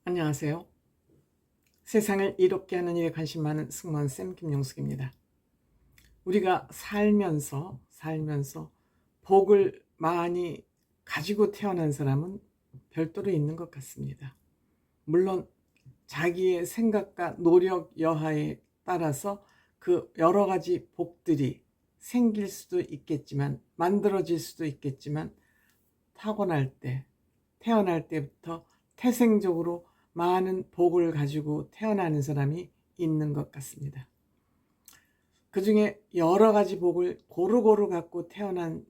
안녕하세요. 세상을 이롭게 하는 일에 관심 많은 승무원쌤 김용숙입니다. 우리가 살면서 복을 많이 가지고 태어난 사람은 별도로 있는 것 같습니다. 물론 자기의 생각과 노력 여하에 따라서 그 여러 가지 복들이 생길 수도 있겠지만, 만들어질 수도 있겠지만, 태어날 때부터 태생적으로 많은 복을 가지고 태어나는 사람이 있는 것 같습니다. 그 중에 여러 가지 복을 고루고루 갖고 태어난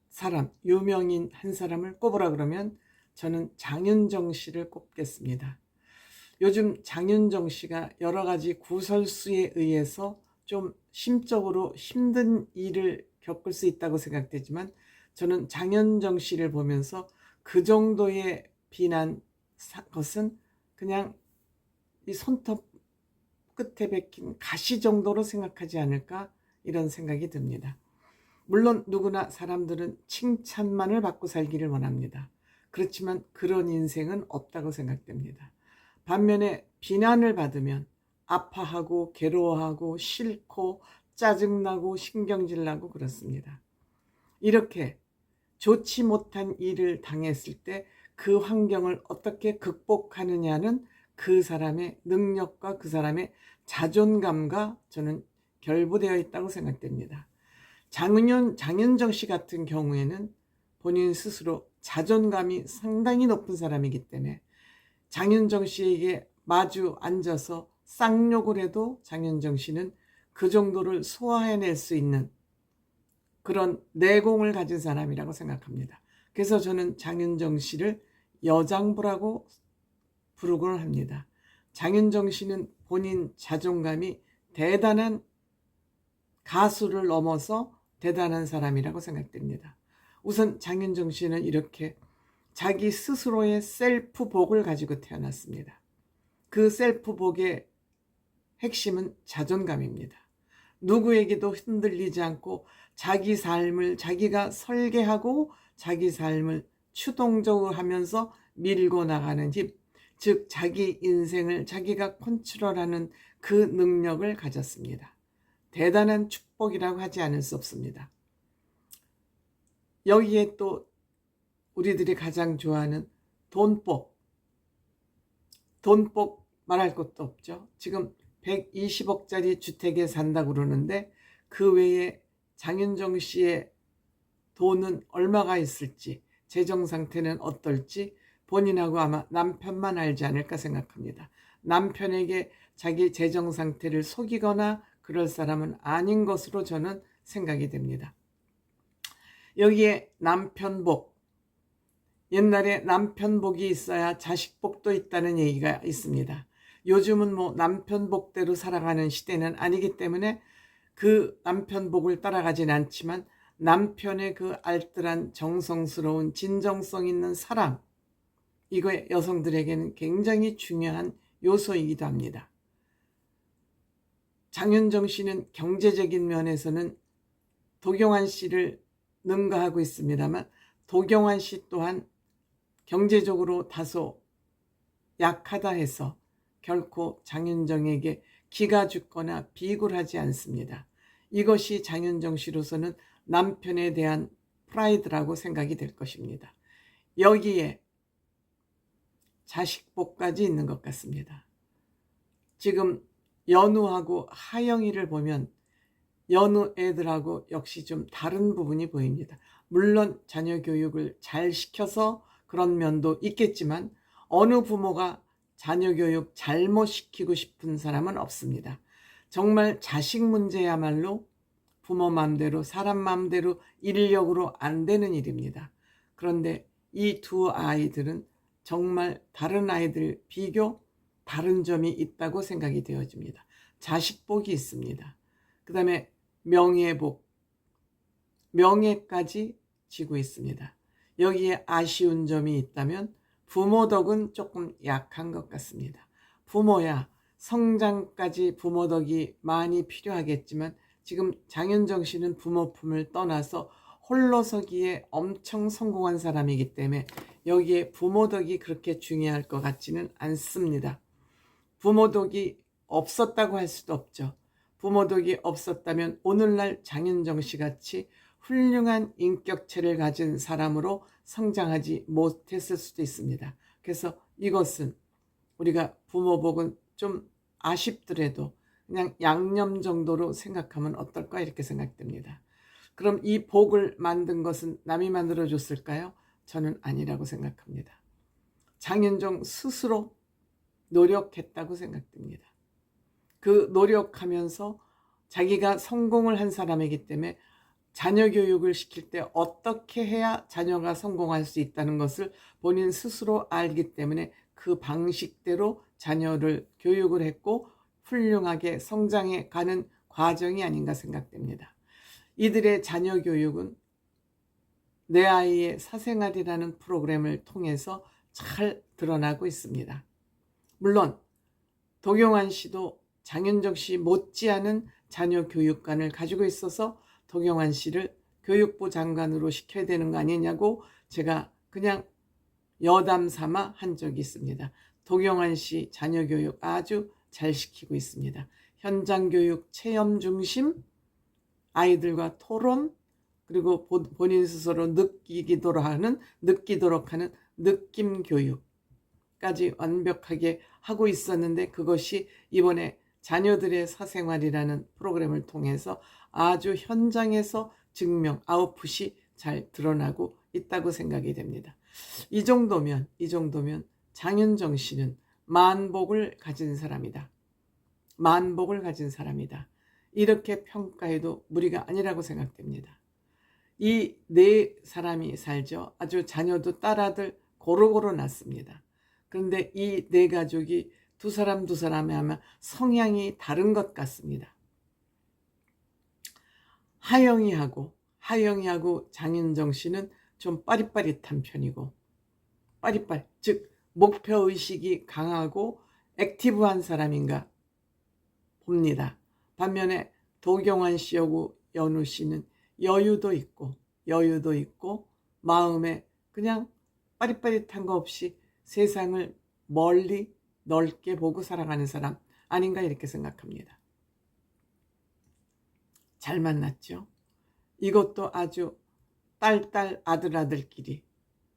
사람, 유명인 한 사람을 꼽으라 그러면 저는 장윤정 씨를 꼽겠습니다. 요즘 장윤정 씨가 여러 가지 구설수에 의해서 좀 심적으로 힘든 일을 겪을 수 있다고 생각되지만, 저는 장윤정 씨를 보면서 그 정도의 비난 것은 그냥 이 손톱 끝에 박힌 가시 정도로 생각하지 않을까, 이런 생각이 듭니다. 물론 누구나 사람들은 칭찬만을 받고 살기를 원합니다. 그렇지만 그런 인생은 없다고 생각됩니다. 반면에 비난을 받으면 아파하고 괴로워하고 싫고 짜증나고 신경질 나고 그렇습니다. 이렇게 좋지 못한 일을 당했을 때 그 환경을 어떻게 극복하느냐는 그 사람의 능력과 그 사람의 자존감과 저는 결부되어 있다고 생각됩니다. 장윤정 씨 같은 경우에는 본인 스스로 자존감이 상당히 높은 사람이기 때문에 장윤정 씨에게 마주 앉아서 쌍욕을 해도 장윤정 씨는 그 정도를 소화해낼 수 있는 그런 내공을 가진 사람이라고 생각합니다. 그래서 저는 장윤정 씨를 여장부라고 부르곤 합니다. 장윤정 씨는 본인 자존감이 대단한 가수를 넘어서 대단한 사람이라고 생각됩니다. 우선 장윤정 씨는 이렇게 자기 스스로의 셀프복을 가지고 태어났습니다. 그 셀프복의 핵심은 자존감입니다. 누구에게도 흔들리지 않고 자기 삶을 자기가 설계하고 자기 삶을 추동적으로 하면서 밀고 나가는 힘, 즉 자기 인생을 자기가 컨트롤하는 그 능력을 가졌습니다. 대단한 축복이라고 하지 않을 수 없습니다. 여기에 또 우리들이 가장 좋아하는 돈복 말할 것도 없죠. 지금 120억짜리 주택에 산다고 그러는데 그 외에 장윤정 씨의 돈은 얼마가 있을지, 재정 상태는 어떨지 본인하고 아마 남편만 알지 않을까 생각합니다. 남편에게 자기 재정 상태를 속이거나 그럴 사람은 아닌 것으로 저는 생각이 됩니다. 여기에 남편복, 옛날에 남편복이 있어야 자식복도 있다는 얘기가 있습니다. 요즘은 남편복대로 살아가는 시대는 아니기 때문에 그 남편복을 따라가진 않지만 남편의 그 알뜰한 정성스러운 진정성 있는 사랑, 이거 여성들에게는 굉장히 중요한 요소이기도 합니다. 장윤정 씨는 경제적인 면에서는 도경환 씨를 능가하고 있습니다만, 도경환 씨 또한 경제적으로 다소 약하다 해서 결코 장윤정에게 기가 죽거나 비굴하지 않습니다. 이것이 장윤정 씨로서는 남편에 대한 프라이드라고 생각이 될 것입니다. 여기에 자식복까지 있는 것 같습니다. 지금 연우하고 하영이를 보면 연우 애들하고 역시 좀 다른 부분이 보입니다. 물론 자녀 교육을 잘 시켜서 그런 면도 있겠지만 어느 부모가 자녀 교육 잘못 시키고 싶은 사람은 없습니다. 정말 자식 문제야말로 부모 마음대로 사람 마음대로 인력으로 안 되는 일입니다. 그런데 이 두 아이들은 정말 다른 아이들 비교 다른 점이 있다고 생각이 되어집니다. 자식복이 있습니다. 그 다음에 명예복, 명예까지 지고 있습니다. 여기에 아쉬운 점이 있다면 부모 덕은 조금 약한 것 같습니다. 부모야 성장까지 부모 덕이 많이 필요하겠지만 지금 장윤정 씨는 부모 품을 떠나서 홀로서기에 엄청 성공한 사람이기 때문에 여기에 부모덕이 그렇게 중요할 것 같지는 않습니다. 부모덕이 없었다고 할 수도 없죠. 부모덕이 없었다면 오늘날 장윤정 씨 같이 훌륭한 인격체를 가진 사람으로 성장하지 못했을 수도 있습니다. 그래서 이것은 우리가 부모복은 좀 아쉽더라도 그냥 양념 정도로 생각하면 어떨까 이렇게 생각됩니다. 그럼 이 복을 만든 것은 남이 만들어줬을까요? 저는 아니라고 생각합니다. 장윤정 스스로 노력했다고 생각됩니다. 그 노력하면서 자기가 성공을 한 사람이기 때문에 자녀 교육을 시킬 때 어떻게 해야 자녀가 성공할 수 있다는 것을 본인 스스로 알기 때문에 그 방식대로 자녀를 교육을 했고 훌륭하게 성장해 가는 과정이 아닌가 생각됩니다. 이들의 자녀 교육은 내 아이의 사생활이라는 프로그램을 통해서 잘 드러나고 있습니다. 물론 도경환 씨도 장윤정 씨 못지않은 자녀 교육관을 가지고 있어서 도경환 씨를 교육부 장관으로 시켜야 되는 거 아니냐고 제가 그냥 여담 삼아 한 적이 있습니다. 도경환 씨 자녀 교육 아주 잘 시키고 있습니다. 현장 교육, 체험 중심, 아이들과 토론, 그리고 본인 스스로 느끼도록 하는 느낌 교육까지 완벽하게 하고 있었는데 그것이 이번에 자녀들의 사생활이라는 프로그램을 통해서 아주 현장에서 증명, 아웃풋이 잘 드러나고 있다고 생각이 됩니다. 이 정도면 장윤정 씨는 만복을 가진 사람이다. 만복을 가진 사람이다. 이렇게 평가해도 무리가 아니라고 생각됩니다. 이 네 사람이 살죠. 아주 자녀도 딸아들 고루고루 낳습니다. 그런데 이 네 가족이 두 사람이 하면 성향이 다른 것 같습니다. 하영이하고 장윤정 씨는 좀 빠릿빠릿한 편이고 즉 목표의식이 강하고 액티브한 사람인가 봅니다. 반면에 도경환 씨하고 연우 씨는 여유도 있고 마음에 그냥 빠릿빠릿한 거 없이 세상을 멀리 넓게 보고 살아가는 사람 아닌가 이렇게 생각합니다. 잘 만났죠. 이것도 아주 딸 아들끼리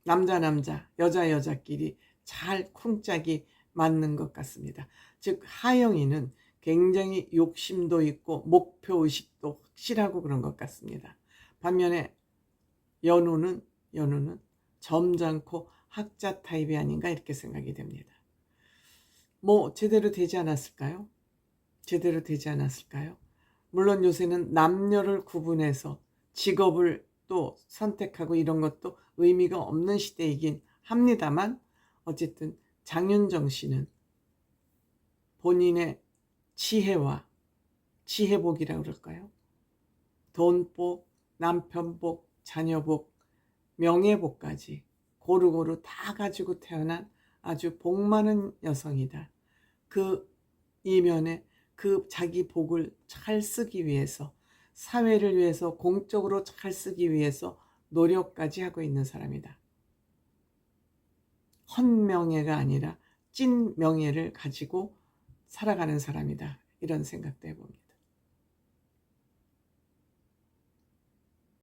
남자 여자끼리 잘 쿵짝이 맞는 것 같습니다. 즉 하영이는 굉장히 욕심도 있고 목표의식도 확실하고 그런 것 같습니다. 반면에 연우는 점잖고 학자 타입이 아닌가 이렇게 생각이 됩니다. 제대로 되지 않았을까요? 물론 요새는 남녀를 구분해서 직업을 또 선택하고 이런 것도 의미가 없는 시대이긴 합니다만 어쨌든 장윤정 씨는 본인의 지혜복이라고 그럴까요? 돈복, 남편복, 자녀복, 명예복까지 고루고루 다 가지고 태어난 아주 복 많은 여성이다. 그 이면에 그 자기 복을 잘 쓰기 위해서 사회를 위해서 공적으로 잘 쓰기 위해서 노력까지 하고 있는 사람이다. 헛명예가 아니라 찐 명예를 가지고 살아가는 사람이다. 이런 생각도 해봅니다.